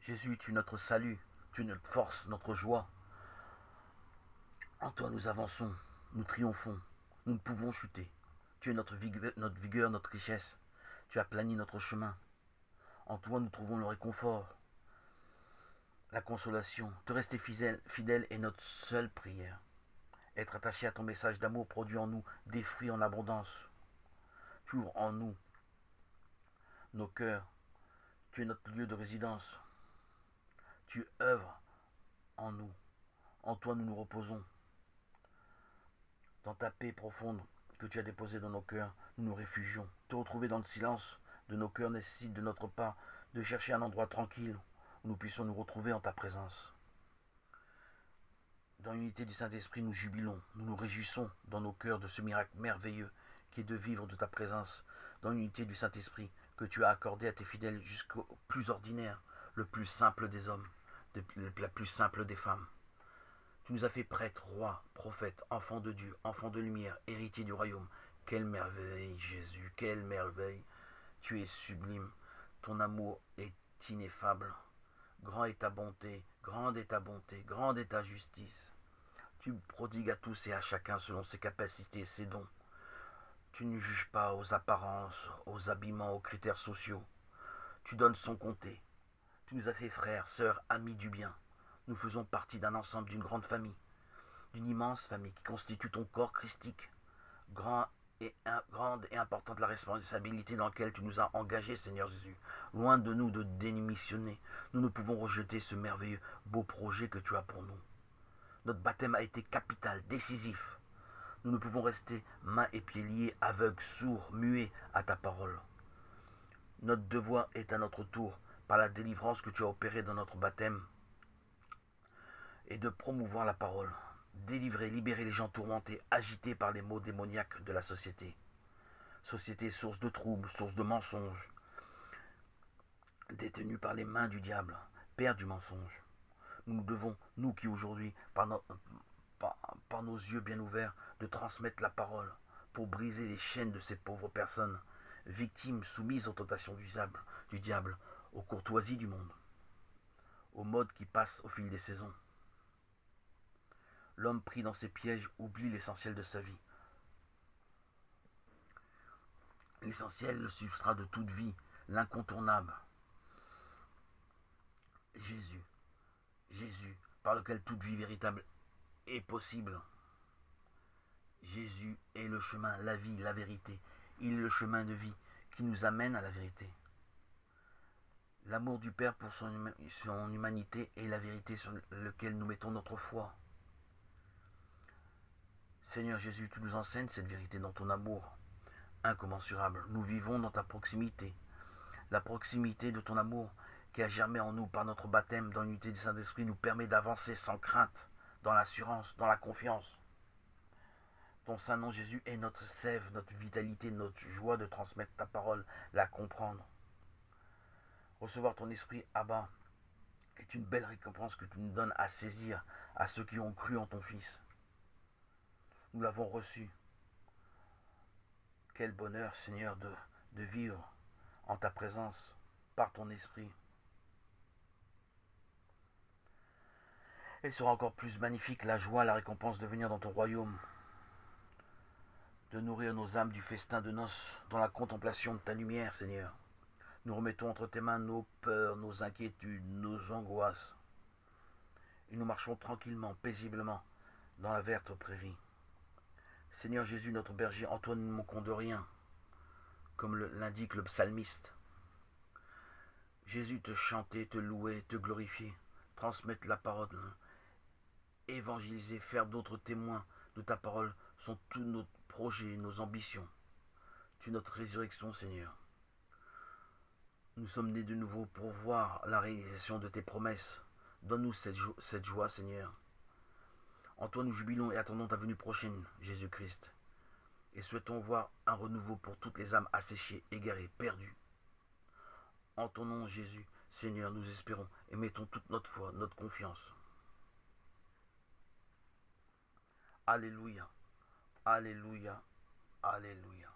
Jésus, tu es notre salut, tu es notre force, notre joie. En toi nous avançons, nous triomphons, nous ne pouvons chuter. Tu es notre vigueur, notre richesse. Tu as plani notre chemin. En toi nous trouvons le réconfort, la consolation. Te rester fidèle est notre seule prière. Être attaché à ton message d'amour produit en nous des fruits en abondance. Tu ouvres en nous nos cœurs. Tu es notre lieu de résidence. Tu œuvres en nous. En toi nous nous reposons. Dans ta paix profonde que tu as déposée dans nos cœurs, nous nous réfugions. Te retrouver dans le silence de nos cœurs nécessite de notre part de chercher un endroit tranquille où nous puissions nous retrouver en ta présence. Dans l'unité du Saint-Esprit, nous jubilons, nous nous réjouissons dans nos cœurs de ce miracle merveilleux qui est de vivre de ta présence. Dans l'unité du Saint-Esprit que tu as accordé à tes fidèles jusqu'au plus ordinaire, le plus simple des hommes, la plus simple des femmes. Tu nous as fait prêtres, rois, prophètes, enfants de Dieu, enfants de lumière, héritiers du royaume. Quelle merveille, Jésus, quelle merveille. Tu es sublime, ton amour est ineffable. Grand est ta bonté, grande est ta bonté, grande est ta justice. Tu prodigues à tous et à chacun selon ses capacités et ses dons. Tu ne juges pas aux apparences, aux habillements, aux critères sociaux. Tu donnes sans compter. Tu nous as fait frères, sœurs, amis du bien. Nous faisons partie d'un ensemble, d'une grande famille, d'une immense famille qui constitue ton corps christique, grande et importante la responsabilité dans laquelle tu nous as engagés, Seigneur Jésus. Loin de nous de démissionner, nous ne pouvons rejeter ce merveilleux, beau projet que tu as pour nous. Notre baptême a été capital, décisif. Nous ne pouvons rester mains et pieds liés, aveugles, sourds, muets à ta parole. Notre devoir est à notre tour, par la délivrance que tu as opérée dans notre baptême, et de promouvoir la parole. Délivrer, libérer les gens tourmentés, agités par les maux démoniaques de la société. Société source de troubles, source de mensonges, détenue par les mains du diable, père du mensonge. Nous devons, nous qui aujourd'hui, par nos yeux bien ouverts, de transmettre la parole pour briser les chaînes de ces pauvres personnes, victimes soumises aux tentations du diable, aux courtoisies du monde, aux modes qui passent au fil des saisons. L'homme pris dans ses pièges oublie l'essentiel de sa vie. L'essentiel, le substrat de toute vie, l'incontournable. Jésus, Jésus, par lequel toute vie véritable est possible. Jésus est le chemin, la vie, la vérité. Il est le chemin de vie qui nous amène à la vérité. L'amour du Père pour son humanité est la vérité sur laquelle nous mettons notre foi. Seigneur Jésus, tu nous enseignes cette vérité dans ton amour incommensurable. Nous vivons dans ta proximité. La proximité de ton amour qui a germé en nous par notre baptême dans l'unité du Saint-Esprit nous permet d'avancer sans crainte, dans l'assurance, dans la confiance. Ton Saint nom Jésus est notre sève, notre vitalité, notre joie de transmettre ta parole, la comprendre. Recevoir ton esprit, Abba, est une belle récompense que tu nous donnes à saisir à ceux qui ont cru en ton Fils. Nous l'avons reçu. Quel bonheur, Seigneur, de vivre en ta présence, par ton esprit. Elle sera encore plus magnifique la joie, la récompense de venir dans ton royaume, de nourrir nos âmes du festin de noces dans la contemplation de ta lumière, Seigneur. Nous remettons entre tes mains nos peurs, nos inquiétudes, nos angoisses. Et nous marchons tranquillement, paisiblement, dans la verte prairie. Seigneur Jésus, notre berger, en toi nous ne manquons de rien, comme l'indique le psalmiste. Jésus, te chanter, te louer, te glorifier, transmettre la parole, évangéliser, faire d'autres témoins de ta parole sont tous nos projets, nos ambitions. Tu es notre résurrection, Seigneur. Nous sommes nés de nouveau pour voir la réalisation de tes promesses. Donne-nous cette joie, Seigneur. En toi nous jubilons et attendons ta venue prochaine, Jésus-Christ. Et souhaitons voir un renouveau pour toutes les âmes asséchées, égarées, perdues. En ton nom, Jésus, Seigneur, nous espérons et mettons toute notre foi, notre confiance. Alléluia, Alléluia, Alléluia.